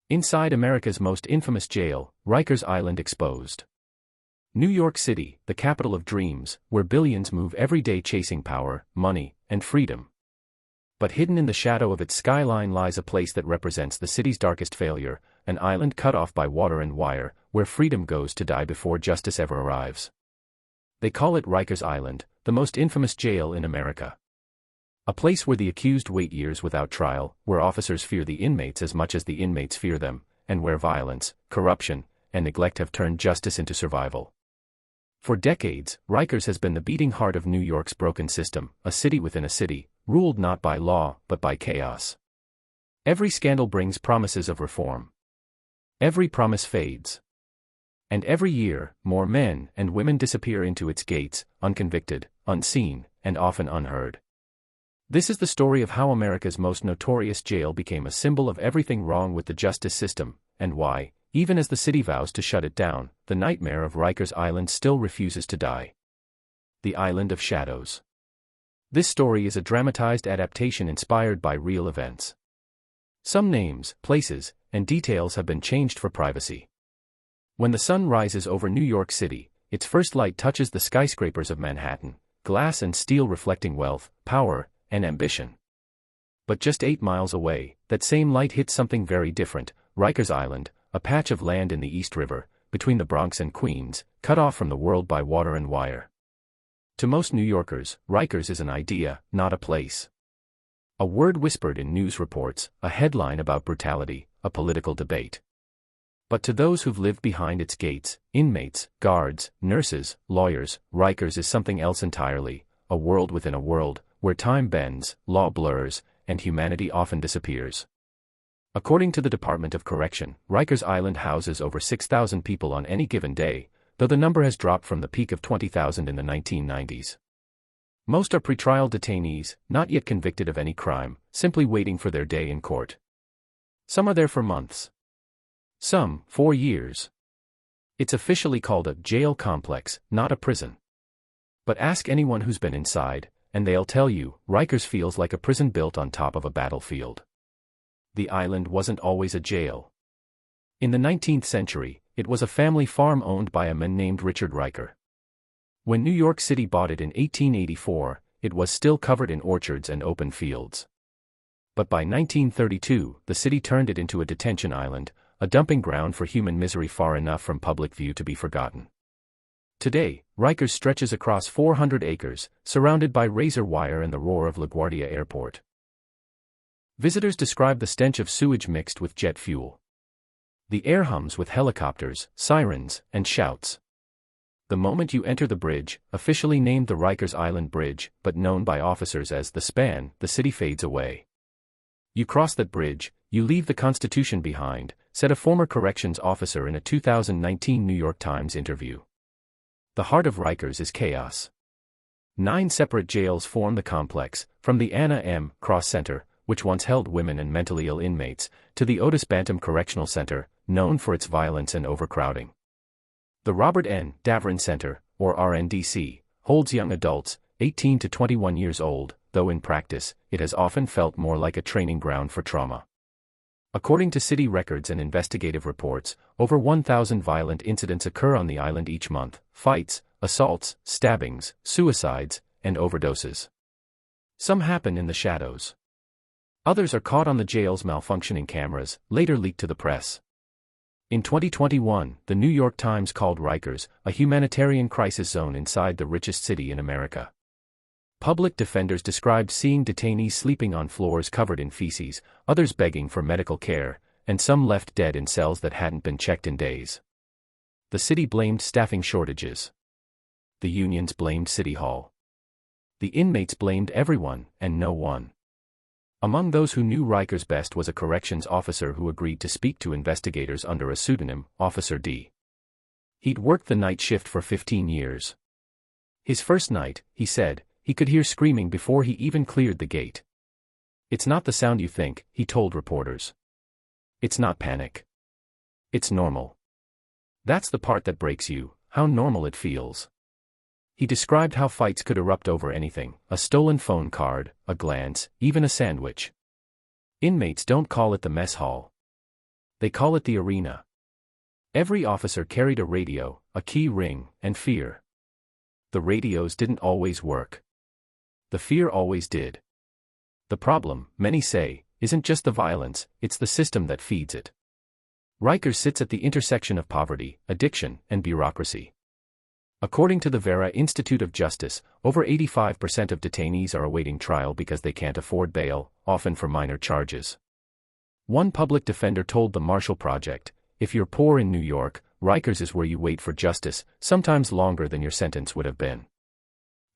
Inside America's most infamous jail, Rikers Island exposed. New York City, the capital of dreams, where billions move every day chasing power, money, and freedom. But hidden in the shadow of its skyline lies a place that represents the city's darkest failure, an island cut off by water and wire, where freedom goes to die before justice ever arrives. They call it Rikers Island, the most infamous jail in America. A place where the accused wait years without trial, where officers fear the inmates as much as the inmates fear them, and where violence, corruption, and neglect have turned justice into survival. For decades, Rikers has been the beating heart of New York's broken system, a city within a city, ruled not by law but by chaos. Every scandal brings promises of reform. Every promise fades. And every year, more men and women disappear into its gates, unconvicted, unseen, and often unheard. This is the story of how America's most notorious jail became a symbol of everything wrong with the justice system, and why, even as the city vows to shut it down, the nightmare of Rikers Island still refuses to die. The Island of Shadows. This story is a dramatized adaptation inspired by real events. Some names, places, and details have been changed for privacy. When the sun rises over New York City, its first light touches the skyscrapers of Manhattan, glass and steel reflecting wealth, power, and ambition. But just 8 miles away, that same light hits something very different, Rikers Island, a patch of land in the East River, between the Bronx and Queens, cut off from the world by water and wire. To most New Yorkers, Rikers is an idea, not a place. A word whispered in news reports, a headline about brutality, a political debate. But to those who've lived behind its gates, inmates, guards, nurses, lawyers, Rikers is something else entirely, a world within a world, where time bends, law blurs, and humanity often disappears. According to the Department of Correction, Rikers Island houses over 6,000 people on any given day, though the number has dropped from the peak of 20,000 in the 1990s. Most are pretrial detainees, not yet convicted of any crime, simply waiting for their day in court. Some are there for months. Some, 4 years. It's officially called a jail complex, not a prison. But ask anyone who's been inside, and they'll tell you, Rikers feels like a prison built on top of a battlefield. The island wasn't always a jail. In the 19th century, it was a family farm owned by a man named Richard Riker. When New York City bought it in 1884, it was still covered in orchards and open fields. But by 1932, the city turned it into a detention island, a dumping ground for human misery far enough from public view to be forgotten. Today, Rikers stretches across 400 acres, surrounded by razor wire and the roar of LaGuardia Airport. Visitors describe the stench of sewage mixed with jet fuel. The air hums with helicopters, sirens, and shouts. The moment you enter the bridge, officially named the Rikers Island Bridge, but known by officers as the Span, the city fades away. You cross that bridge, you leave the Constitution behind, said a former corrections officer in a 2019 New York Times interview. The heart of Rikers is chaos. 9 separate jails form the complex, from the Anna M. Cross Center, which once held women and mentally ill inmates, to the Otis Bantam Correctional Center, known for its violence and overcrowding. The Robert N. Davern Center, or RNDC, holds young adults, 18 to 21 years old, though in practice, it has often felt more like a training ground for trauma. According to city records and investigative reports, over 1,000 violent incidents occur on the island each month: fights, assaults, stabbings, suicides, and overdoses. Some happen in the shadows. Others are caught on the jail's malfunctioning cameras, later leaked to the press. In 2021, the New York Times called Rikers a humanitarian crisis zone inside the richest city in America. Public defenders described seeing detainees sleeping on floors covered in feces, others begging for medical care, and some left dead in cells that hadn't been checked in days. The city blamed staffing shortages. The unions blamed City Hall. The inmates blamed everyone and no one. Among those who knew Rikers best was a corrections officer who agreed to speak to investigators under a pseudonym, Officer D. He'd worked the night shift for 15 years. His first night, he said, he could hear screaming before he even cleared the gate. "It's not the sound you think," he told reporters. "It's not panic. It's normal. That's the part that breaks you, how normal it feels." He described how fights could erupt over anything: a stolen phone card, a glance, even a sandwich. Inmates don't call it the mess hall. They call it the arena. Every officer carried a radio, a key ring, and fear. The radios didn't always work. The fear always did. The problem, many say, isn't just the violence, it's the system that feeds it. Rikers sits at the intersection of poverty, addiction, and bureaucracy. According to the Vera Institute of Justice, over 85% of detainees are awaiting trial because they can't afford bail, often for minor charges. One public defender told the Marshall Project, "If you're poor in New York, Rikers is where you wait for justice, sometimes longer than your sentence would have been."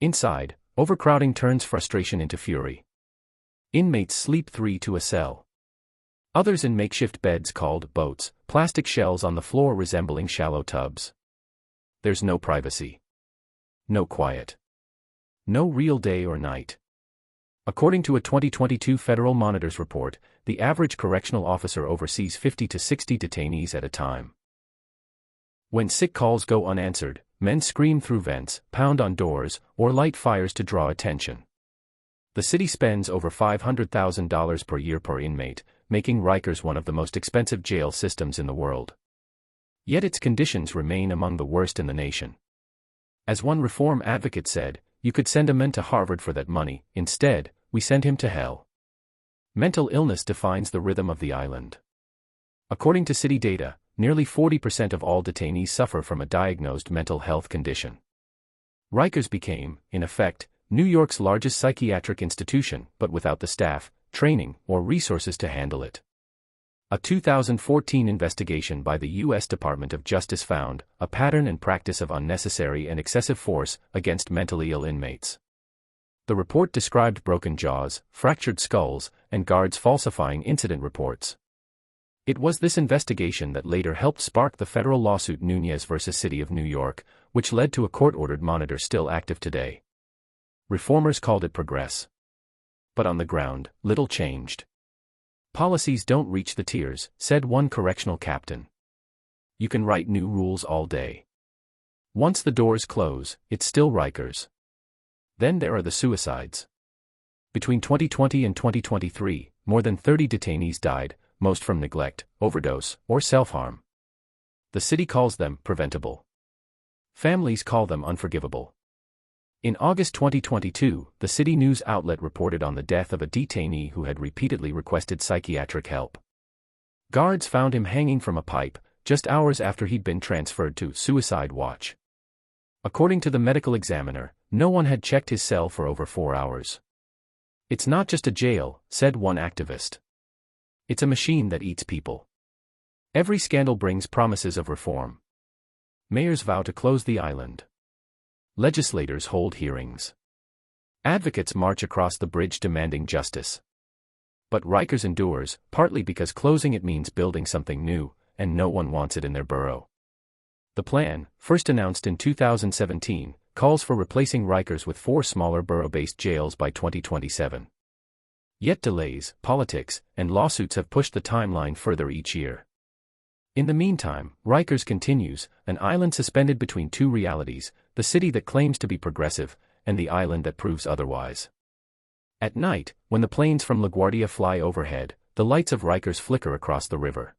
Inside, overcrowding turns frustration into fury. Inmates sleep 3 to a cell. Others in makeshift beds called boats, plastic shells on the floor resembling shallow tubs. There's no privacy. No quiet. No real day or night. According to a 2022 Federal Monitors report, the average correctional officer oversees 50 to 60 detainees at a time. When sick calls go unanswered, men scream through vents, pound on doors, or light fires to draw attention. The city spends over $500,000 per year per inmate, making Rikers one of the most expensive jail systems in the world. Yet its conditions remain among the worst in the nation. As one reform advocate said, "You could send a man to Harvard for that money, instead, we send him to hell." Mental illness defines the rhythm of the island. According to city data, nearly 40% of all detainees suffer from a diagnosed mental health condition. Rikers became, in effect, New York's largest psychiatric institution, but without the staff, training, or resources to handle it. A 2014 investigation by the U.S. Department of Justice found a pattern and practice of unnecessary and excessive force against mentally ill inmates. The report described broken jaws, fractured skulls, and guards falsifying incident reports. It was this investigation that later helped spark the federal lawsuit Nunez v. City of New York, which led to a court-ordered monitor still active today. Reformers called it progress. But on the ground, little changed. "Policies don't reach the tiers," said one correctional captain. "You can write new rules all day. Once the doors close, it's still Rikers." Then there are the suicides. Between 2020 and 2023, more than 30 detainees died, most from neglect, overdose, or self-harm. The city calls them preventable. Families call them unforgivable. In August 2022, the city news outlet reported on the death of a detainee who had repeatedly requested psychiatric help. Guards found him hanging from a pipe, just hours after he'd been transferred to suicide watch. According to the medical examiner, no one had checked his cell for over 4 hours. "It's not just a jail," said one activist. "It's a machine that eats people." Every scandal brings promises of reform. Mayors vow to close the island. Legislators hold hearings. Advocates march across the bridge demanding justice. But Rikers endures, partly because closing it means building something new, and no one wants it in their borough. The plan, first announced in 2017, calls for replacing Rikers with 4 smaller borough-based jails by 2027. Yet delays, politics, and lawsuits have pushed the timeline further each year. In the meantime, Rikers continues, an island suspended between two realities, the city that claims to be progressive, and the island that proves otherwise. At night, when the planes from LaGuardia fly overhead, the lights of Rikers flicker across the river.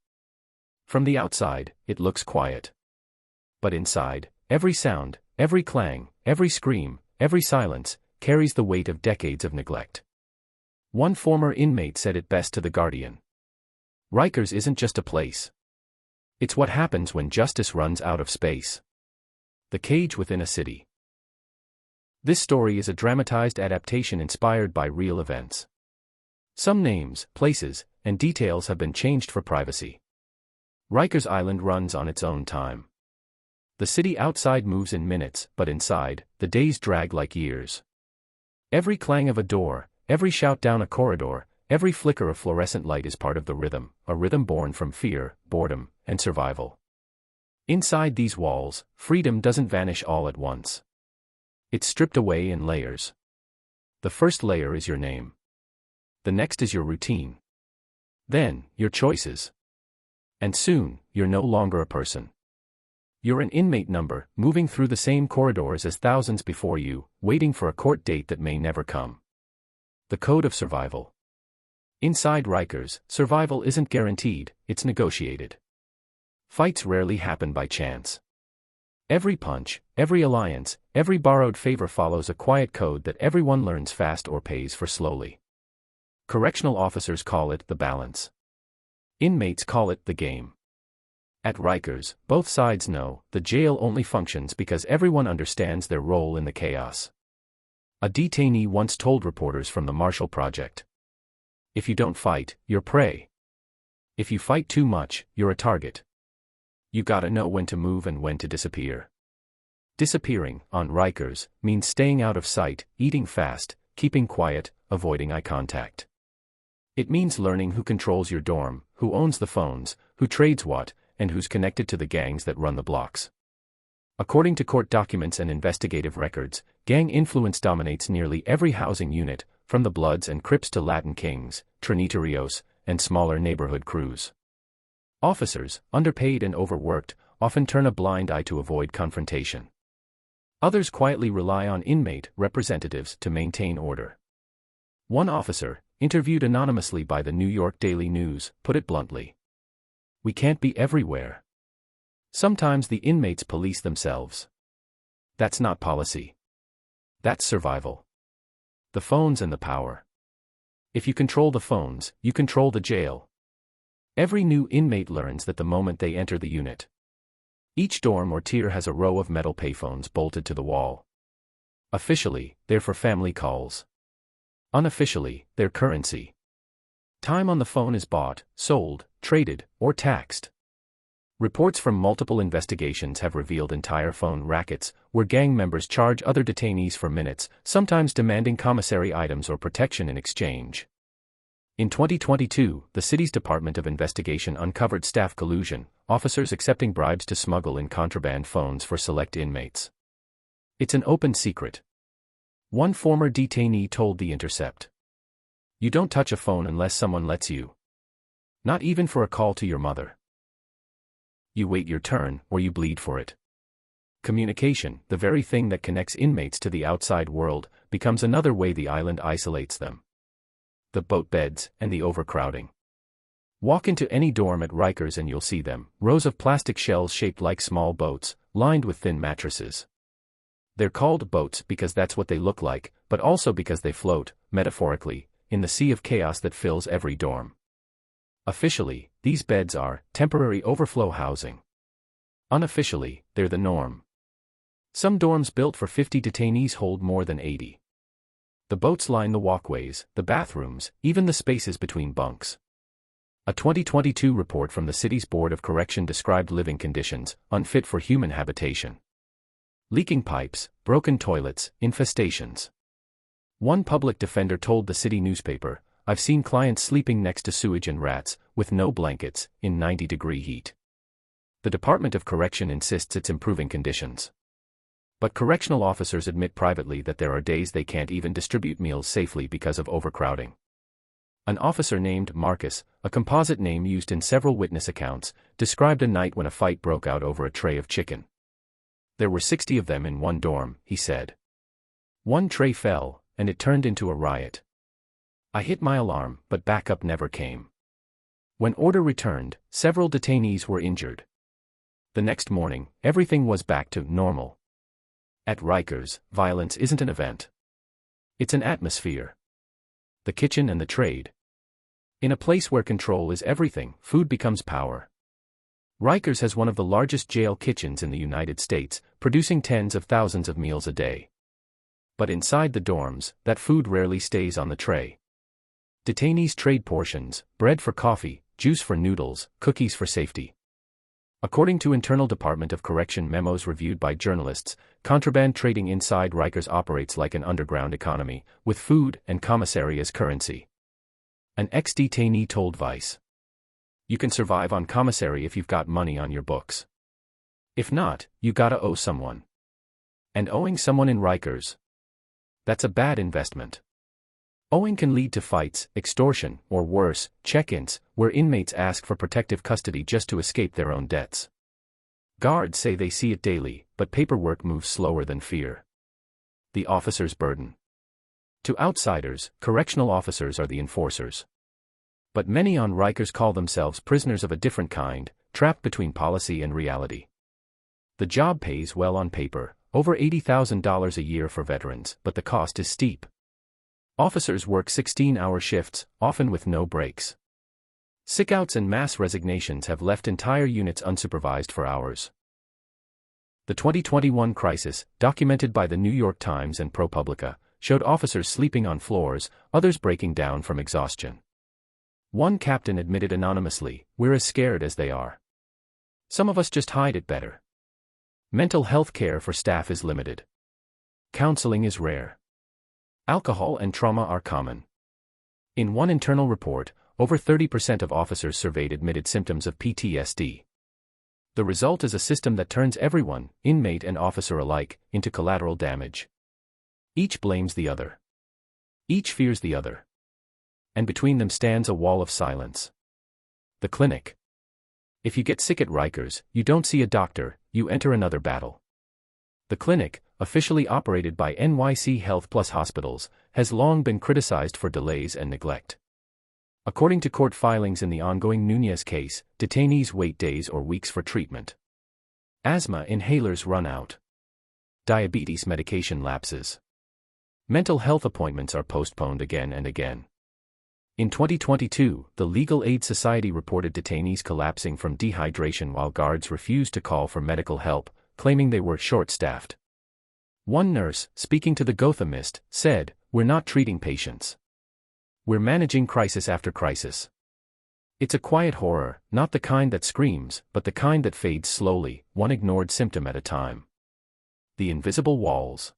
From the outside, it looks quiet. But inside, every sound, every clang, every scream, every silence, carries the weight of decades of neglect. One former inmate said it best to The Guardian. Rikers isn't just a place. It's what happens when justice runs out of space. The cage within a city. This story is a dramatized adaptation inspired by real events. Some names, places, and details have been changed for privacy. Rikers Island runs on its own time. The city outside moves in minutes, but inside, the days drag like years. Every clang of a door, every shout down a corridor, every flicker of fluorescent light is part of the rhythm, a rhythm born from fear, boredom, and survival. Inside these walls, freedom doesn't vanish all at once. It's stripped away in layers. The first layer is your name. The next is your routine. Then, your choices. And soon, you're no longer a person. You're an inmate number, moving through the same corridors as thousands before you, waiting for a court date that may never come. The code of survival. Inside Rikers, survival isn't guaranteed, it's negotiated. Fights rarely happen by chance. Every punch, every alliance, every borrowed favor follows a quiet code that everyone learns fast or pays for slowly. Correctional officers call it the balance. Inmates call it the game. At Rikers, both sides know the jail only functions because everyone understands their role in the chaos. A detainee once told reporters from the Marshall Project, "If you don't fight, you're prey. If you fight too much, you're a target. You gotta know when to move and when to disappear." Disappearing, on Rikers, means staying out of sight, eating fast, keeping quiet, avoiding eye contact. It means learning who controls your dorm, who owns the phones, who trades what, and who's connected to the gangs that run the blocks. According to court documents and investigative records, gang influence dominates nearly every housing unit, from the Bloods and Crips to Latin Kings, Notorious, and smaller neighborhood crews. Officers, underpaid and overworked, often turn a blind eye to avoid confrontation. Others quietly rely on inmate representatives to maintain order. One officer, interviewed anonymously by the New York Daily News, put it bluntly, "We can't be everywhere. Sometimes the inmates police themselves. That's not policy. That's survival. The phones and the power. If you control the phones, you control the jail." Every new inmate learns that the moment they enter the unit. Each dorm or tier has a row of metal payphones bolted to the wall. Officially, they're for family calls. Unofficially, they're currency. Time on the phone is bought, sold, traded, or taxed. Reports from multiple investigations have revealed entire phone rackets, where gang members charge other detainees for minutes, sometimes demanding commissary items or protection in exchange. In 2022, the city's Department of Investigation uncovered staff collusion, officers accepting bribes to smuggle in contraband phones for select inmates. It's an open secret. One former detainee told The Intercept, "You don't touch a phone unless someone lets you. Not even for a call to your mother. You wait your turn, or you bleed for it." Communication, the very thing that connects inmates to the outside world, becomes another way the island isolates them. The boat beds, and the overcrowding. Walk into any dorm at Rikers and you'll see them, rows of plastic shells shaped like small boats, lined with thin mattresses. They're called boats because that's what they look like, but also because they float, metaphorically, in the sea of chaos that fills every dorm. Officially, these beds are temporary overflow housing. Unofficially, they're the norm. Some dorms built for 50 detainees hold more than 80. The boats line the walkways, the bathrooms, even the spaces between bunks. A 2022 report from the city's Board of Correction described living conditions unfit for human habitation. Leaking pipes, broken toilets, infestations. One public defender told the city newspaper, "I've seen clients sleeping next to sewage and rats, with no blankets, in 90-degree heat." The Department of Correction insists it's improving conditions. But correctional officers admit privately that there are days they can't even distribute meals safely because of overcrowding. An officer named Marcus, a composite name used in several witness accounts, described a night when a fight broke out over a tray of chicken. "There were 60 of them in one dorm," he said. "One tray fell, and it turned into a riot. I hit my alarm, but backup never came. When order returned, several detainees were injured. The next morning, everything was back to normal." At Rikers, violence isn't an event. It's an atmosphere. The kitchen and the trade. In a place where control is everything, food becomes power. Rikers has one of the largest jail kitchens in the United States, producing tens of thousands of meals a day. But inside the dorms, that food rarely stays on the tray. Detainees trade portions, bread for coffee, juice for noodles, cookies for safety. According to internal Department of Correction memos reviewed by journalists, contraband trading inside Rikers operates like an underground economy, with food and commissary as currency. An ex-detainee told Vice, "You can survive on commissary if you've got money on your books. If not, you gotta owe someone. And owing someone in Rikers, that's a bad investment." Owing can lead to fights, extortion, or worse, check-ins, where inmates ask for protective custody just to escape their own debts. Guards say they see it daily, but paperwork moves slower than fear. The officer's burden. To outsiders, correctional officers are the enforcers. But many on Rikers call themselves prisoners of a different kind, trapped between policy and reality. The job pays well on paper, over $80,000 a year for veterans, but the cost is steep. Officers work 16-hour shifts, often with no breaks. Sickouts and mass resignations have left entire units unsupervised for hours. The 2021 crisis, documented by the New York Times and ProPublica, showed officers sleeping on floors, others breaking down from exhaustion. One captain admitted anonymously, "We're as scared as they are. Some of us just hide it better." Mental health care for staff is limited. Counseling is rare. Alcohol and trauma are common. In one internal report, over 30% of officers surveyed admitted symptoms of PTSD. The result is a system that turns everyone, inmate and officer alike, into collateral damage. Each blames the other. Each fears the other. And between them stands a wall of silence. The clinic. If you get sick at Rikers, you don't see a doctor, you enter another battle. The clinic, officially operated by NYC Health Plus Hospitals, has long been criticized for delays and neglect. According to court filings in the ongoing Notorious case, detainees wait days or weeks for treatment. Asthma inhalers run out. Diabetes medication lapses. Mental health appointments are postponed again and again. In 2022, the Legal Aid Society reported detainees collapsing from dehydration while guards refused to call for medical help, claiming they were short-staffed. One nurse, speaking to the Gothamist, said, "We're not treating patients. We're managing crisis after crisis. It's a quiet horror, not the kind that screams, but the kind that fades slowly, one ignored symptom at a time." The invisible walls.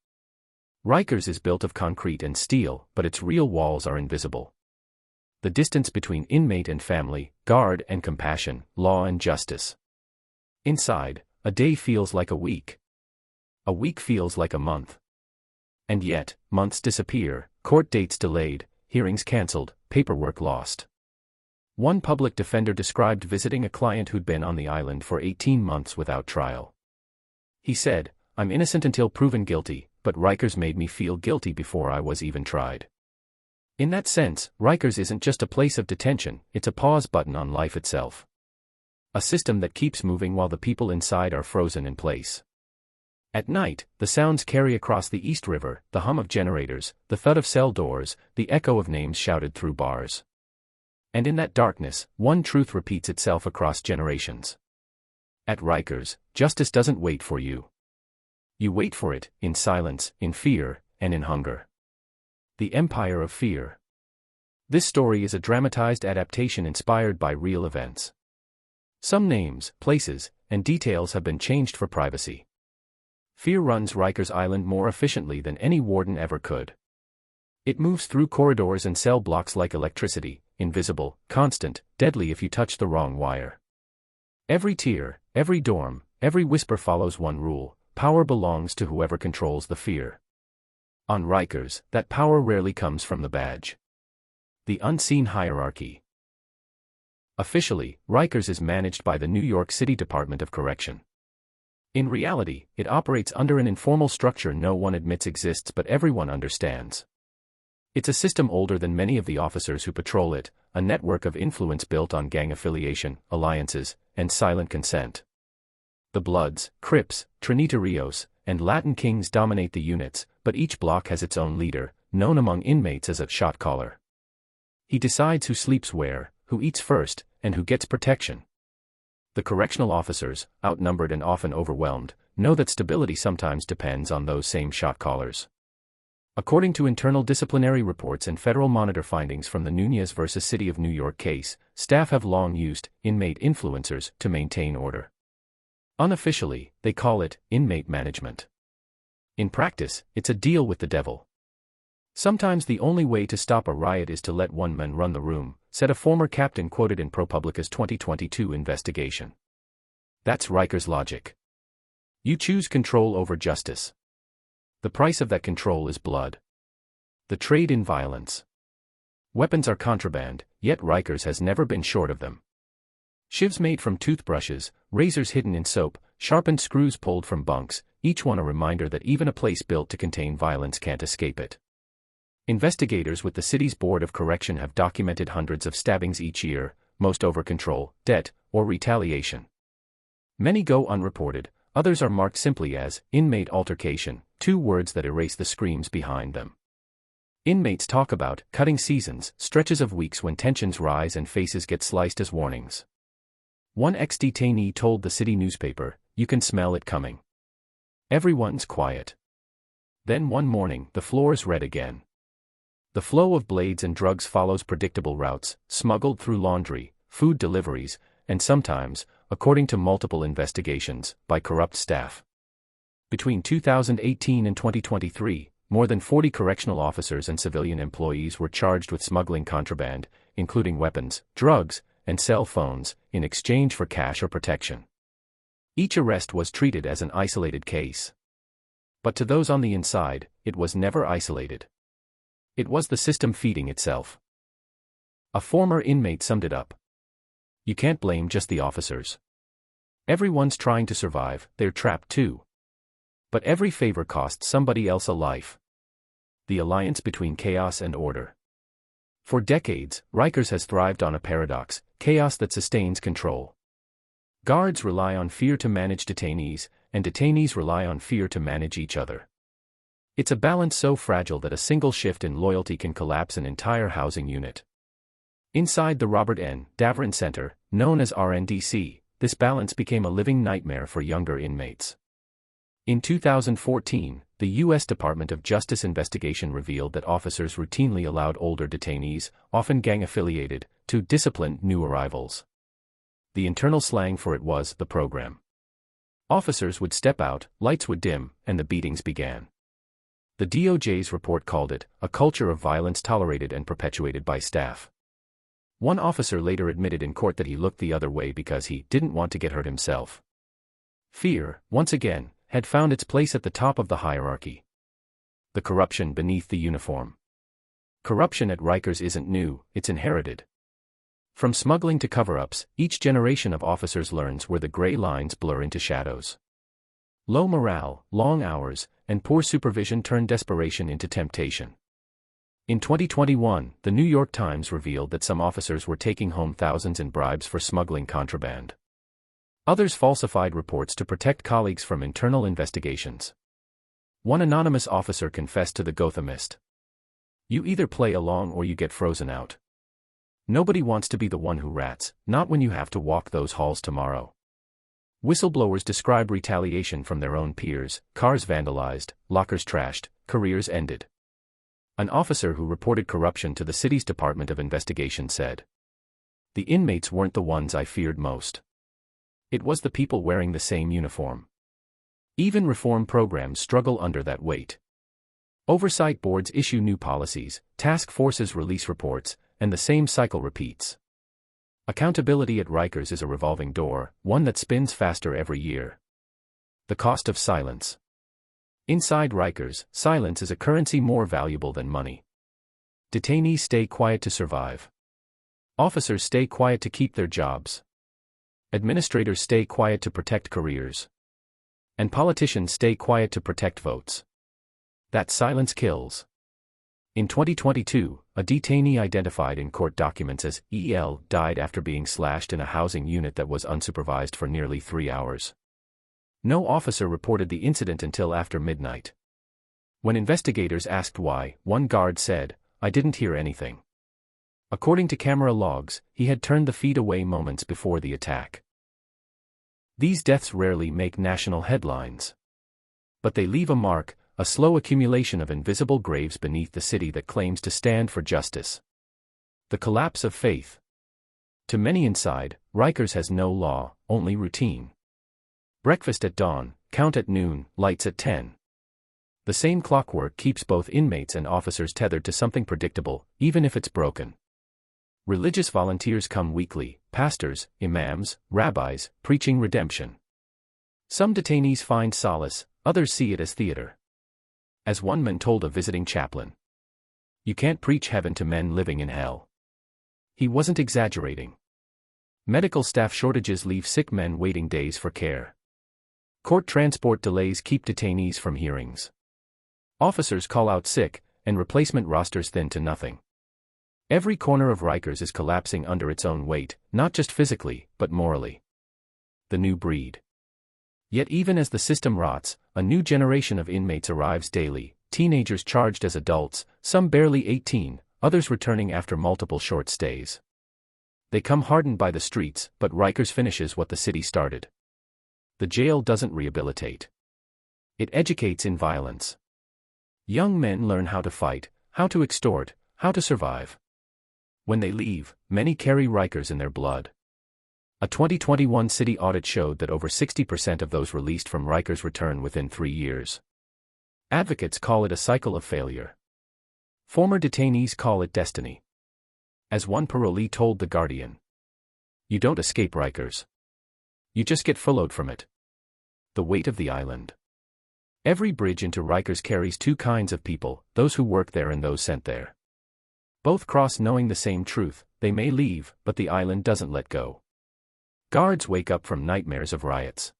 Rikers is built of concrete and steel, but its real walls are invisible. The distance between inmate and family, guard and compassion, law and justice. Inside, a day feels like a week. A week feels like a month. And yet, months disappear, court dates delayed, hearings cancelled, paperwork lost. One public defender described visiting a client who'd been on the island for 18 months without trial. He said, "I'm innocent until proven guilty, but Rikers made me feel guilty before I was even tried." In that sense, Rikers isn't just a place of detention, it's a pause button on life itself. A system that keeps moving while the people inside are frozen in place. At night, the sounds carry across the East River, the hum of generators, the thud of cell doors, the echo of names shouted through bars. And in that darkness, one truth repeats itself across generations. At Rikers, justice doesn't wait for you. You wait for it, in silence, in fear, and in hunger. The Empire of Fear. This story is a dramatized adaptation inspired by real events. Some names, places, and details have been changed for privacy. Fear runs Rikers Island more efficiently than any warden ever could. It moves through corridors and cell blocks like electricity, invisible, constant, deadly if you touch the wrong wire. Every tier, every dorm, every whisper follows one rule: power belongs to whoever controls the fear. On Rikers, that power rarely comes from the badge. The unseen hierarchy. Officially, Rikers is managed by the New York City Department of Correction. In reality, it operates under an informal structure no one admits exists but everyone understands. It's a system older than many of the officers who patrol it, a network of influence built on gang affiliation, alliances, and silent consent. The Bloods, Crips, Trinitarios, and Latin Kings dominate the units, but each block has its own leader, known among inmates as a shot caller. He decides who sleeps where, who eats first, and who gets protection. The correctional officers, outnumbered and often overwhelmed, know that stability sometimes depends on those same shot callers. According to internal disciplinary reports and federal monitor findings from the Notorious versus City of New York case, staff have long used inmate influencers to maintain order. Unofficially, they call it inmate management. In practice, it's a deal with the devil. Sometimes the only way to stop a riot is to let one man run the room, said a former captain quoted in ProPublica's 2022 investigation. That's Rikers' logic. You choose control over justice. The price of that control is blood. The trade in violence. Weapons are contraband, yet Rikers has never been short of them. Shivs made from toothbrushes, razors hidden in soap, sharpened screws pulled from bunks, each one a reminder that even a place built to contain violence can't escape it. Investigators with the city's Board of Correction have documented hundreds of stabbings each year, most over control, debt, or retaliation. Many go unreported, others are marked simply as inmate altercation, two words that erase the screams behind them. Inmates talk about cutting seasons, stretches of weeks when tensions rise and faces get sliced as warnings. One ex-detainee told the city newspaper, "You can smell it coming. Everyone's quiet. Then one morning, the floor's red again." The flow of blades and drugs follows predictable routes, smuggled through laundry, food deliveries, and sometimes, according to multiple investigations, by corrupt staff. Between 2018 and 2023, more than 40 correctional officers and civilian employees were charged with smuggling contraband, including weapons, drugs, and cell phones, in exchange for cash or protection. Each arrest was treated as an isolated case. But to those on the inside, it was never isolated. It was the system feeding itself. A former inmate summed it up. "You can't blame just the officers. Everyone's trying to survive, they're trapped too. But every favor costs somebody else a life." The alliance between chaos and order. For decades, Rikers has thrived on a paradox: chaos that sustains control. Guards rely on fear to manage detainees, and detainees rely on fear to manage each other. It's a balance so fragile that a single shift in loyalty can collapse an entire housing unit. Inside the Robert N. Daverin Center, known as RNDC, this balance became a living nightmare for younger inmates. In 2014, the U.S. Department of Justice investigation revealed that officers routinely allowed older detainees, often gang-affiliated, to discipline new arrivals. The internal slang for it was the program. Officers would step out, lights would dim, and the beatings began. The DOJ's report called it a culture of violence tolerated and perpetuated by staff. One officer later admitted in court that he looked the other way because he didn't want to get hurt himself. Fear, once again, had found its place at the top of the hierarchy. The corruption beneath the uniform. Corruption at Rikers isn't new, it's inherited. From smuggling to cover-ups, each generation of officers learns where the gray lines blur into shadows. Low morale, long hours, and poor supervision turn desperation into temptation. In 2021, the New York Times revealed that some officers were taking home thousands in bribes for smuggling contraband. Others falsified reports to protect colleagues from internal investigations. One anonymous officer confessed to the Gothamist. "You either play along or you get frozen out. Nobody wants to be the one who rats, not when you have to walk those halls tomorrow." Whistleblowers describe retaliation from their own peers: cars vandalized, lockers trashed, careers ended. An officer who reported corruption to the city's Department of Investigation said, "The inmates weren't the ones I feared most. It was the people wearing the same uniform." Even reform programs struggle under that weight. Oversight boards issue new policies, task forces release reports, and the same cycle repeats. Accountability at Rikers is a revolving door, one that spins faster every year. The cost of silence. Inside Rikers, silence is a currency more valuable than money. Detainees stay quiet to survive. Officers stay quiet to keep their jobs. Administrators stay quiet to protect careers. And politicians stay quiet to protect votes. That silence kills. In 2022, a detainee identified in court documents as EL died after being slashed in a housing unit that was unsupervised for nearly 3 hours. No officer reported the incident until after midnight. When investigators asked why, one guard said, "I didn't hear anything." According to camera logs, he had turned the feed away moments before the attack. These deaths rarely make national headlines. But they leave a mark, a slow accumulation of invisible graves beneath the city that claims to stand for justice. The collapse of faith. To many inside, Rikers has no law, only routine. Breakfast at dawn, count at noon, lights at 10. The same clockwork keeps both inmates and officers tethered to something predictable, even if it's broken. Religious volunteers come weekly: pastors, imams, rabbis, preaching redemption. Some detainees find solace, others see it as theater. As one man told a visiting chaplain, "You can't preach heaven to men living in hell." He wasn't exaggerating. Medical staff shortages leave sick men waiting days for care. Court transport delays keep detainees from hearings. Officers call out sick, and replacement rosters thin to nothing. Every corner of Rikers is collapsing under its own weight, not just physically, but morally. The new breed. Yet even as the system rots, a new generation of inmates arrives daily, teenagers charged as adults, some barely 18, others returning after multiple short stays. They come hardened by the streets, but Rikers finishes what the city started. The jail doesn't rehabilitate. It educates in violence. Young men learn how to fight, how to extort, how to survive. When they leave, many carry Rikers in their blood. A 2021 city audit showed that over 60% of those released from Rikers return within 3 years. Advocates call it a cycle of failure. Former detainees call it destiny. As one parolee told The Guardian, "You don't escape Rikers. You just get furloughed from it." The weight of the island. Every bridge into Rikers carries two kinds of people, those who work there and those sent there. Both cross knowing the same truth: they may leave, but the island doesn't let go. Guards wake up from nightmares of riots.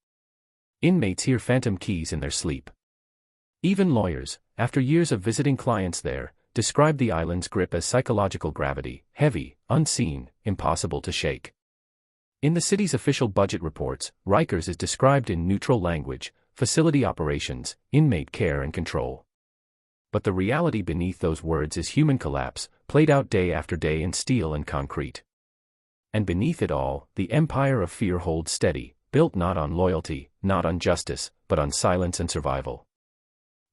Inmates hear phantom keys in their sleep. Even lawyers, after years of visiting clients there, describe the island's grip as psychological gravity, heavy, unseen, impossible to shake. In the city's official budget reports, Rikers is described in neutral language: facility operations, inmate care and control. But the reality beneath those words is human collapse, played out day after day in steel and concrete. And beneath it all, the empire of fear holds steady, built not on loyalty, not on justice, but on silence and survival.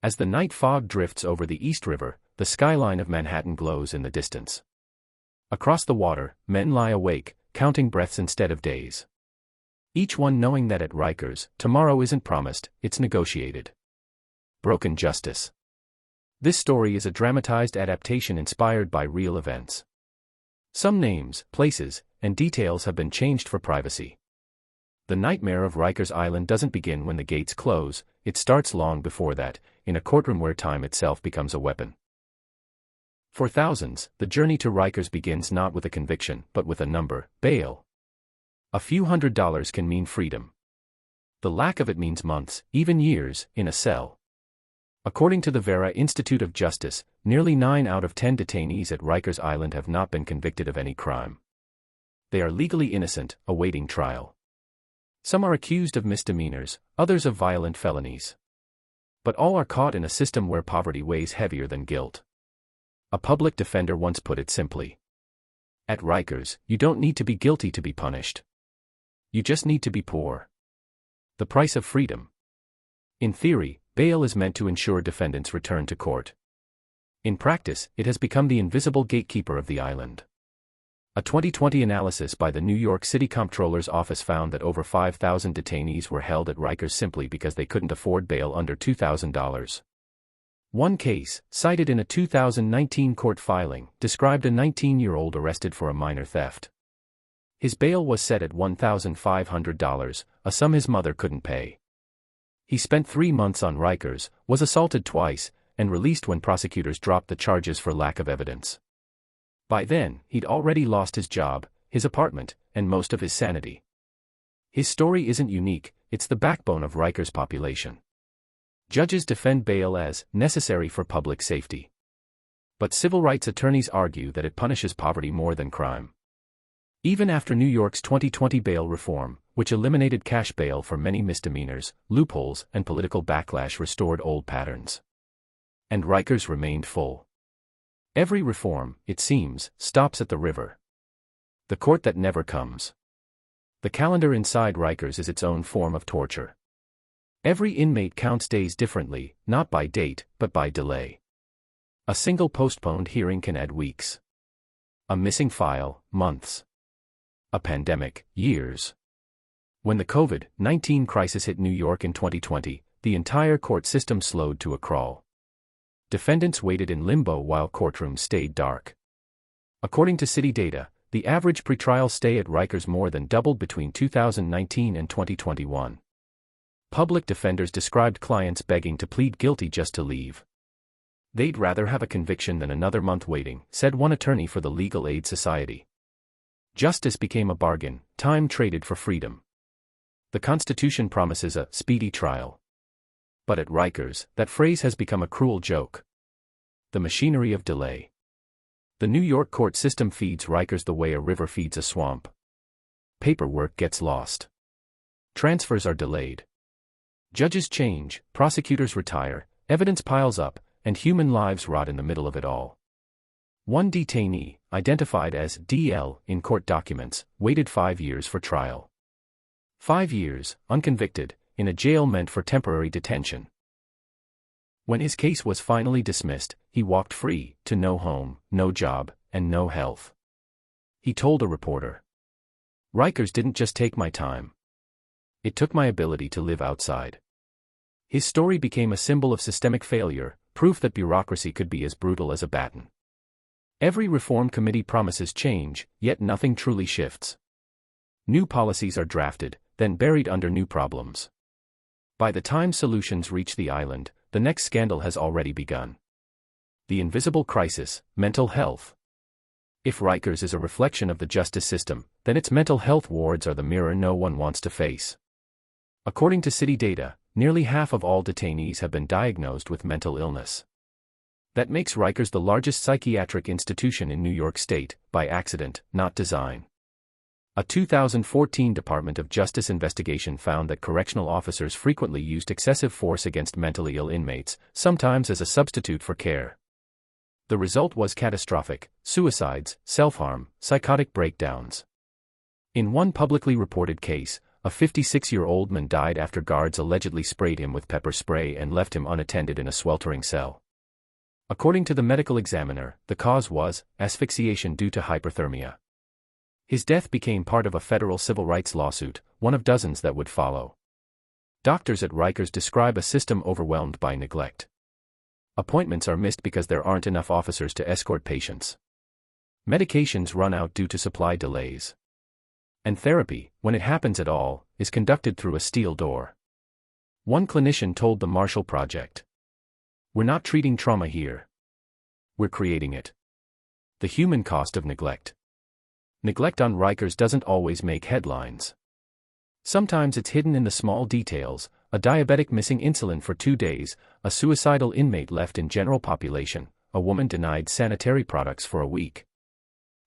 As the night fog drifts over the East River, the skyline of Manhattan glows in the distance. Across the water, men lie awake, counting breaths instead of days. Each one knowing that at Rikers, tomorrow isn't promised, it's negotiated. Broken justice. This story is a dramatized adaptation inspired by real events. Some names, places, and details have been changed for privacy. The nightmare of Rikers Island doesn't begin when the gates close, it starts long before that, in a courtroom where time itself becomes a weapon. For thousands, the journey to Rikers begins not with a conviction, but with a number: bail. A few $100s can mean freedom. The lack of it means months, even years, in a cell. According to the Vera Institute of Justice, nearly 9 out of 10 detainees at Rikers Island have not been convicted of any crime. They are legally innocent, awaiting trial. Some are accused of misdemeanors, others of violent felonies. But all are caught in a system where poverty weighs heavier than guilt. A public defender once put it simply: at Rikers, you don't need to be guilty to be punished. You just need to be poor. The price of freedom. In theory, bail is meant to ensure defendants return to court. In practice, it has become the invisible gatekeeper of the island. A 2020 analysis by the New York City Comptroller's Office found that over 5,000 detainees were held at Rikers simply because they couldn't afford bail under $2,000. One case, cited in a 2019 court filing, described a 19-year-old arrested for a minor theft. His bail was set at $1,500, a sum his mother couldn't pay. He spent 3 months on Rikers, was assaulted twice, and released when prosecutors dropped the charges for lack of evidence. By then, he'd already lost his job, his apartment, and most of his sanity. His story isn't unique, it's the backbone of Rikers' population. Judges defend bail as necessary for public safety. But civil rights attorneys argue that it punishes poverty more than crime. Even after New York's 2020 bail reform, which eliminated cash bail for many misdemeanors, loopholes, and political backlash restored old patterns. And Rikers remained full. Every reform, it seems, stops at the river. The court that never comes. The calendar inside Rikers is its own form of torture. Every inmate counts days differently, not by date, but by delay. A single postponed hearing can add weeks. A missing file, months. A pandemic, years. When the COVID-19 crisis hit New York in 2020, the entire court system slowed to a crawl. Defendants waited in limbo while courtrooms stayed dark. According to city data, the average pretrial stay at Rikers more than doubled between 2019 and 2021. Public defenders described clients begging to plead guilty just to leave. They'd rather have a conviction than another month waiting, said one attorney for the Legal Aid Society. Justice became a bargain, time traded for freedom. The Constitution promises a speedy trial. But at Rikers, that phrase has become a cruel joke. The machinery of delay. The New York court system feeds Rikers the way a river feeds a swamp. Paperwork gets lost. Transfers are delayed. Judges change, prosecutors retire, evidence piles up, and human lives rot in the middle of it all. One detainee, identified as DL in court documents, waited 5 years for trial. 5 years, unconvicted, in a jail meant for temporary detention. When his case was finally dismissed, he walked free, to no home, no job, and no health. He told a reporter, "Rikers didn't just take my time. It took my ability to live outside." His story became a symbol of systemic failure, proof that bureaucracy could be as brutal as a baton. Every reform committee promises change, yet nothing truly shifts. New policies are drafted, then buried under new problems. By the time solutions reach the island, the next scandal has already begun. The invisible crisis, mental health. If Rikers is a reflection of the justice system, then its mental health wards are the mirror no one wants to face. According to city data, nearly half of all detainees have been diagnosed with mental illness. That makes Rikers the largest psychiatric institution in New York State, by accident, not design. A 2014 Department of Justice investigation found that correctional officers frequently used excessive force against mentally ill inmates, sometimes as a substitute for care. The result was catastrophic: suicides, self-harm, psychotic breakdowns. In one publicly reported case, a 56-year-old man died after guards allegedly sprayed him with pepper spray and left him unattended in a sweltering cell. According to the medical examiner, the cause was asphyxiation due to hyperthermia. His death became part of a federal civil rights lawsuit, one of dozens that would follow. Doctors at Rikers describe a system overwhelmed by neglect. Appointments are missed because there aren't enough officers to escort patients. Medications run out due to supply delays. And therapy, when it happens at all, is conducted through a steel door. One clinician told the Marshall Project, "We're not treating trauma here. We're creating it." The human cost of neglect. Neglect on Rikers doesn't always make headlines. Sometimes it's hidden in the small details: a diabetic missing insulin for 2 days, a suicidal inmate left in general population, a woman denied sanitary products for a week.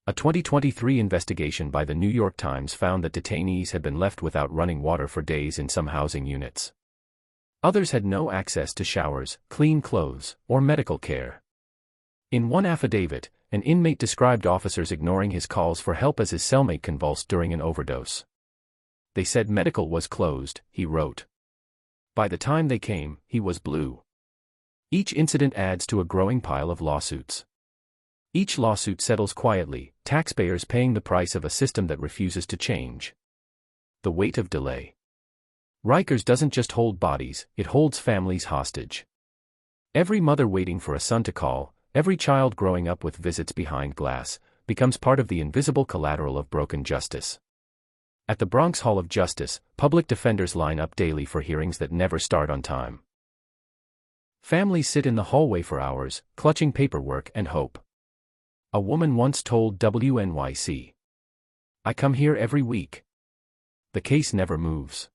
A 2023 investigation by the New York Times found that detainees had been left without running water for days in some housing units. Others had no access to showers, clean clothes, or medical care. In one affidavit, an inmate described officers ignoring his calls for help as his cellmate convulsed during an overdose. "They said medical was closed," he wrote. "By the time they came, he was blue." Each incident adds to a growing pile of lawsuits. Each lawsuit settles quietly, taxpayers paying the price of a system that refuses to change. The weight of delay. Rikers doesn't just hold bodies, it holds families hostage. Every mother waiting for a son to call, every child growing up with visits behind glass, becomes part of the invisible collateral of broken justice. At the Bronx Hall of Justice, public defenders line up daily for hearings that never start on time. Families sit in the hallway for hours, clutching paperwork and hope. A woman once told WNYC, "I come here every week. The case never moves.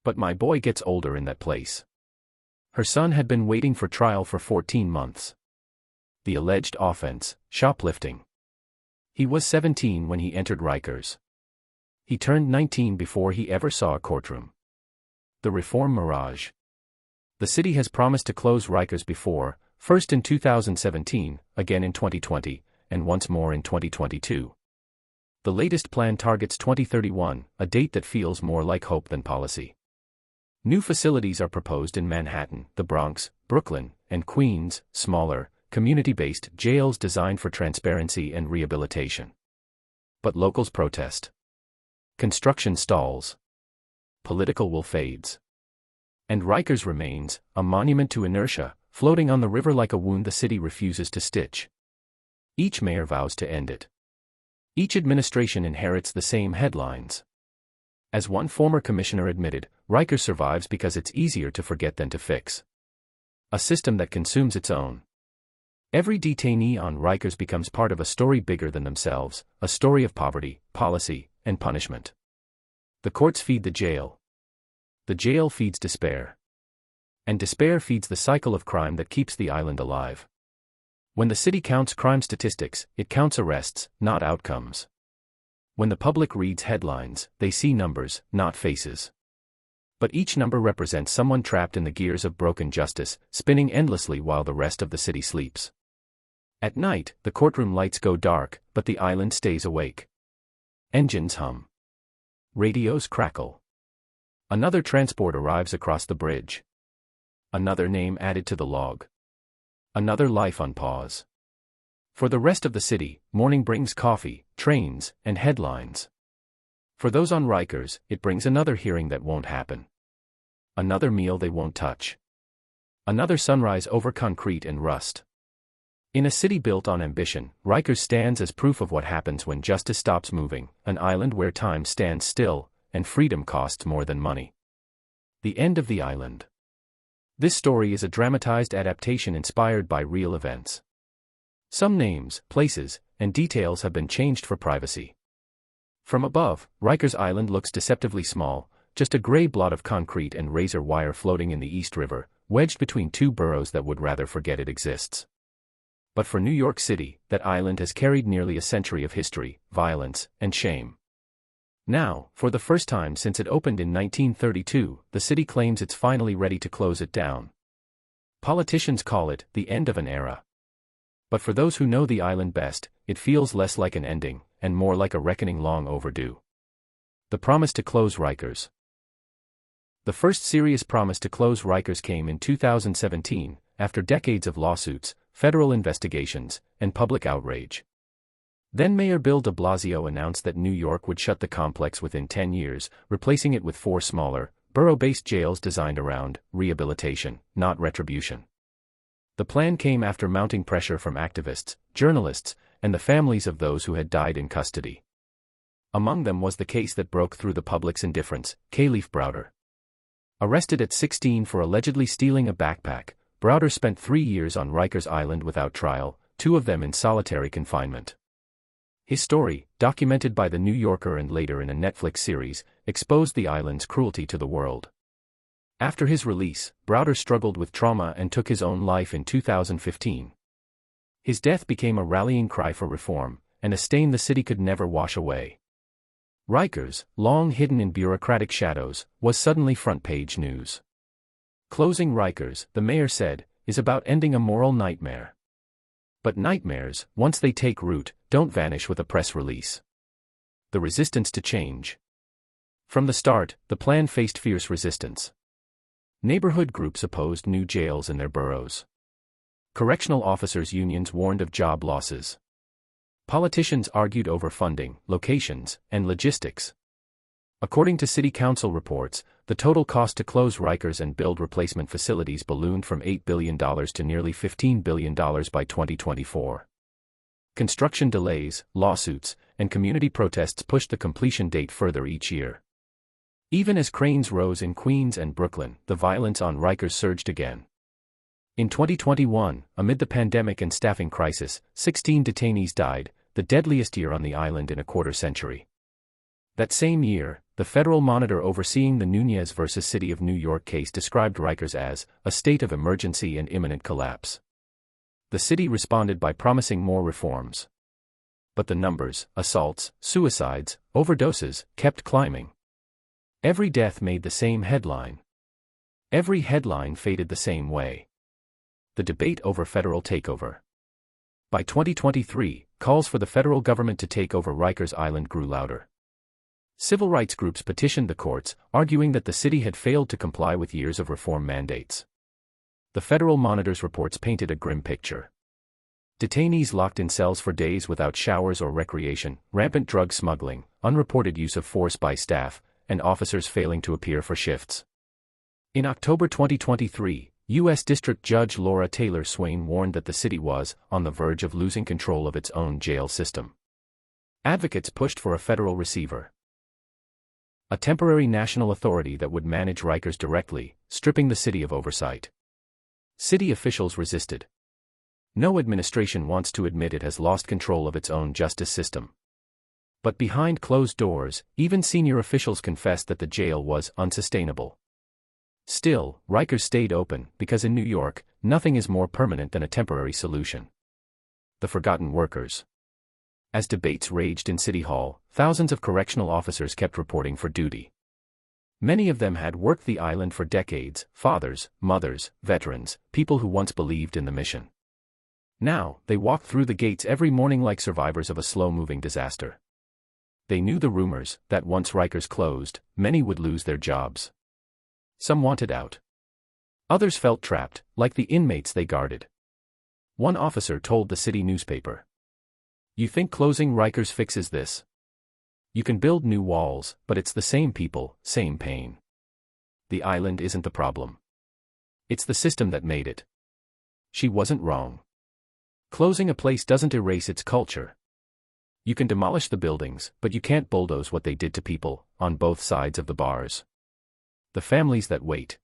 But my boy gets older in that place." Her son had been waiting for trial for 14 months. The alleged offense, shoplifting. He was 17 when he entered Rikers. He turned 19 before he ever saw a courtroom. The reform mirage. The city has promised to close Rikers before, first in 2017, again in 2020, and once more in 2022. The latest plan targets 2031, a date that feels more like hope than policy. New facilities are proposed in Manhattan, the Bronx, Brooklyn, and Queens, smaller, community-based jails designed for transparency and rehabilitation. But locals protest. Construction stalls. Political will fades. And Rikers remains, a monument to inertia, floating on the river like a wound the city refuses to stitch. Each mayor vows to end it. Each administration inherits the same headlines. As one former commissioner admitted, Rikers survives because it's easier to forget than to fix. A system that consumes its own. Every detainee on Rikers becomes part of a story bigger than themselves, a story of poverty, policy, and punishment. The courts feed the jail. The jail feeds despair. And despair feeds the cycle of crime that keeps the island alive. When the city counts crime statistics, it counts arrests, not outcomes. When the public reads headlines, they see numbers, not faces. But each number represents someone trapped in the gears of broken justice, spinning endlessly while the rest of the city sleeps. At night, the courtroom lights go dark, but the island stays awake. Engines hum. Radios crackle. Another transport arrives across the bridge. Another name added to the log. Another life on pause. For the rest of the city, morning brings coffee, trains, and headlines. For those on Rikers, it brings another hearing that won't happen. Another meal they won't touch. Another sunrise over concrete and rust. In a city built on ambition, Rikers stands as proof of what happens when justice stops moving, an island where time stands still, and freedom costs more than money. The end of the island. This story is a dramatized adaptation inspired by real events. Some names, places, and details have been changed for privacy. From above, Rikers Island looks deceptively small, just a gray blot of concrete and razor wire floating in the East River, wedged between two boroughs that would rather forget it exists. But for New York City, that island has carried nearly a century of history, violence, and shame. Now, for the first time since it opened in 1932, the city claims it's finally ready to close it down. Politicians call it the end of an era. But for those who know the island best, it feels less like an ending, and more like a reckoning long overdue. The promise to close Rikers. The first serious promise to close Rikers came in 2017, after decades of lawsuits, federal investigations, and public outrage. Then Mayor Bill de Blasio announced that New York would shut the complex within 10 years, replacing it with 4 smaller, borough-based jails designed around rehabilitation, not retribution. The plan came after mounting pressure from activists, journalists, and the families of those who had died in custody. Among them was the case that broke through the public's indifference, Kalief Browder. Arrested at 16 for allegedly stealing a backpack, Browder spent 3 years on Rikers Island without trial, 2 of them in solitary confinement. His story, documented by The New Yorker and later in a Netflix series, exposed the island's cruelty to the world. After his release, Browder struggled with trauma and took his own life in 2015. His death became a rallying cry for reform, and a stain the city could never wash away. Rikers, long hidden in bureaucratic shadows, was suddenly front-page news. Closing Rikers, the mayor said, is about ending a moral nightmare. But nightmares, once they take root, don't vanish with a press release. The resistance to change. From the start, the plan faced fierce resistance. Neighborhood groups opposed new jails in their boroughs. Correctional officers' unions warned of job losses. Politicians argued over funding, locations, and logistics. According to city council reports, the total cost to close Rikers and build replacement facilities ballooned from $8 billion to nearly $15 billion by 2024. Construction delays, lawsuits, and community protests pushed the completion date further each year. Even as cranes rose in Queens and Brooklyn, the violence on Rikers surged again. In 2021, amid the pandemic and staffing crisis, 16 detainees died, the deadliest year on the island in a quarter century. That same year, the federal monitor overseeing the Nunez v. City of New York case described Rikers as a state of emergency and imminent collapse. The city responded by promising more reforms. But the numbers, assaults, suicides, overdoses, kept climbing. Every death made the same headline. Every headline faded the same way. The debate over federal takeover. By 2023, calls for the federal government to take over Rikers Island grew louder. Civil rights groups petitioned the courts, arguing that the city had failed to comply with years of reform mandates. The federal monitor's reports painted a grim picture. Detainees locked in cells for days without showers or recreation, rampant drug smuggling, unreported use of force by staff, and officers failing to appear for shifts. In October 2023, U.S. District Judge Laura Taylor Swain warned that the city was on the verge of losing control of its own jail system. Advocates pushed for a federal receiver. A temporary national authority that would manage Rikers directly, stripping the city of oversight. City officials resisted. No administration wants to admit it has lost control of its own justice system. But behind closed doors, even senior officials confessed that the jail was unsustainable. Still, Rikers stayed open, because in New York, nothing is more permanent than a temporary solution. the forgotten workers. As debates raged in City Hall, thousands of correctional officers kept reporting for duty. Many of them had worked the island for decades, fathers, mothers, veterans, people who once believed in the mission. Now, they walked through the gates every morning like survivors of a slow-moving disaster. They knew the rumors, that once Rikers closed, many would lose their jobs. Some wanted out. Others felt trapped, like the inmates they guarded. One officer told the city newspaper, "You think closing Rikers fixes this? You can build new walls, but it's the same people, same pain. The island isn't the problem. It's the system that made it." She wasn't wrong. Closing a place doesn't erase its culture. You can demolish the buildings, but you can't bulldoze what they did to people, on both sides of the bars. The families that wait.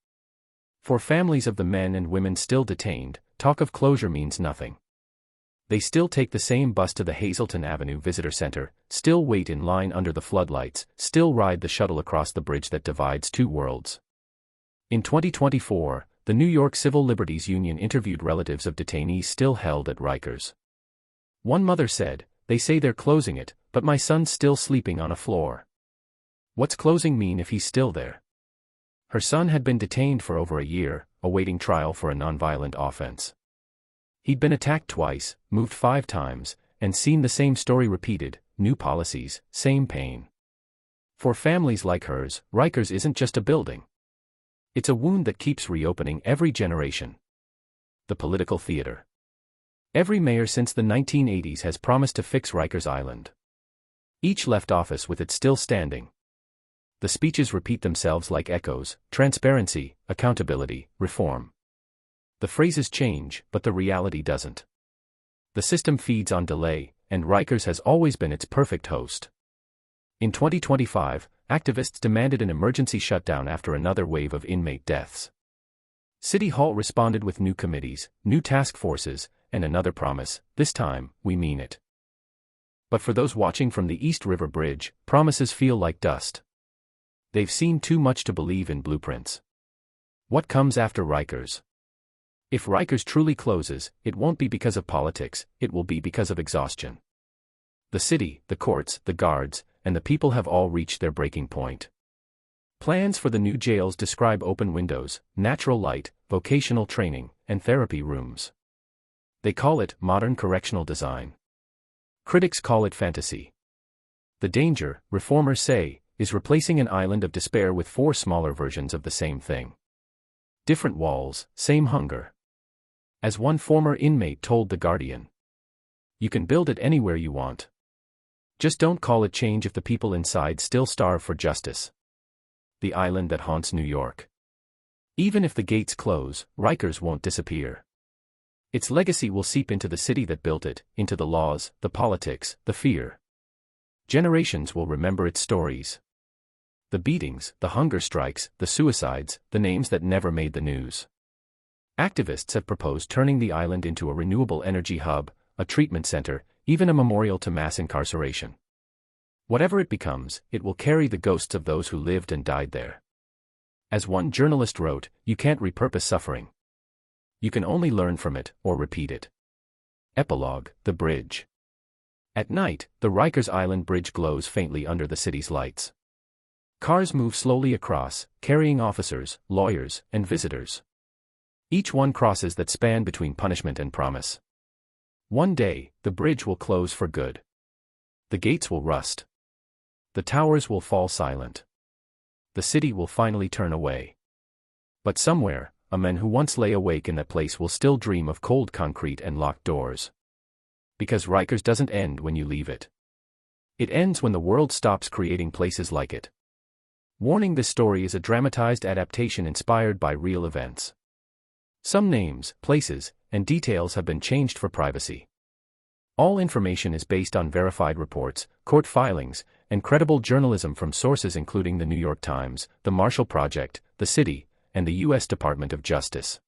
For families of the men and women still detained, talk of closure means nothing. They still take the same bus to the Hazelton Avenue Visitor Center, still wait in line under the floodlights, still ride the shuttle across the bridge that divides two worlds. In 2024, the New York Civil Liberties Union interviewed relatives of detainees still held at Rikers. One mother said, "They say they're closing it, but my son's still sleeping on a floor. What's closing mean if he's still there?" Her son had been detained for over a year, awaiting trial for a nonviolent offense. He'd been attacked twice, moved 5 times, and seen the same story repeated, new policies, same pain. For families like hers, Rikers isn't just a building. It's a wound that keeps reopening every generation. The political theater. Every mayor since the 1980s has promised to fix Rikers Island. Each left office with it still standing. The speeches repeat themselves like echoes: transparency, accountability, reform. The phrases change, but the reality doesn't. The system feeds on delay, and Rikers has always been its perfect host. In 2025, activists demanded an emergency shutdown after another wave of inmate deaths. City Hall responded with new committees, new task forces, and another promise: this time, we mean it. But for those watching from the East River Bridge, promises feel like dust. They've seen too much to believe in blueprints. What comes after Rikers? If Rikers truly closes, it won't be because of politics, it will be because of exhaustion. The city, the courts, the guards, and the people have all reached their breaking point. Plans for the new jails describe open windows, natural light, vocational training, and therapy rooms. They call it modern correctional design. Critics call it fantasy. The danger, reformers say, is replacing an island of despair with 4 smaller versions of the same thing. Different walls, same hunger. As one former inmate told The Guardian, "You can build it anywhere you want. Just don't call it change if the people inside still starve for justice." The island that haunts New York. Even if the gates close, Rikers won't disappear. Its legacy will seep into the city that built it, into the laws, the politics, the fear. Generations will remember its stories. The beatings, the hunger strikes, the suicides, the names that never made the news. Activists have proposed turning the island into a renewable energy hub, a treatment center, even a memorial to mass incarceration. Whatever it becomes, it will carry the ghosts of those who lived and died there. As one journalist wrote, "You can't repurpose suffering. You can only learn from it, or repeat it." Epilogue: The Bridge. At night, the Rikers Island Bridge glows faintly under the city's lights. Cars move slowly across, carrying officers, lawyers, and visitors. Each one crosses that span between punishment and promise. One day, the bridge will close for good. The gates will rust. The towers will fall silent. The city will finally turn away. But somewhere, a man who once lay awake in that place will still dream of cold concrete and locked doors. Because Rikers doesn't end when you leave it. It ends when the world stops creating places like it. Warning: this story is a dramatized adaptation inspired by real events. Some names, places, and details have been changed for privacy. All information is based on verified reports, court filings, and credible journalism from sources including the New York Times, the Marshall Project, the city, and the U.S. Department of Justice.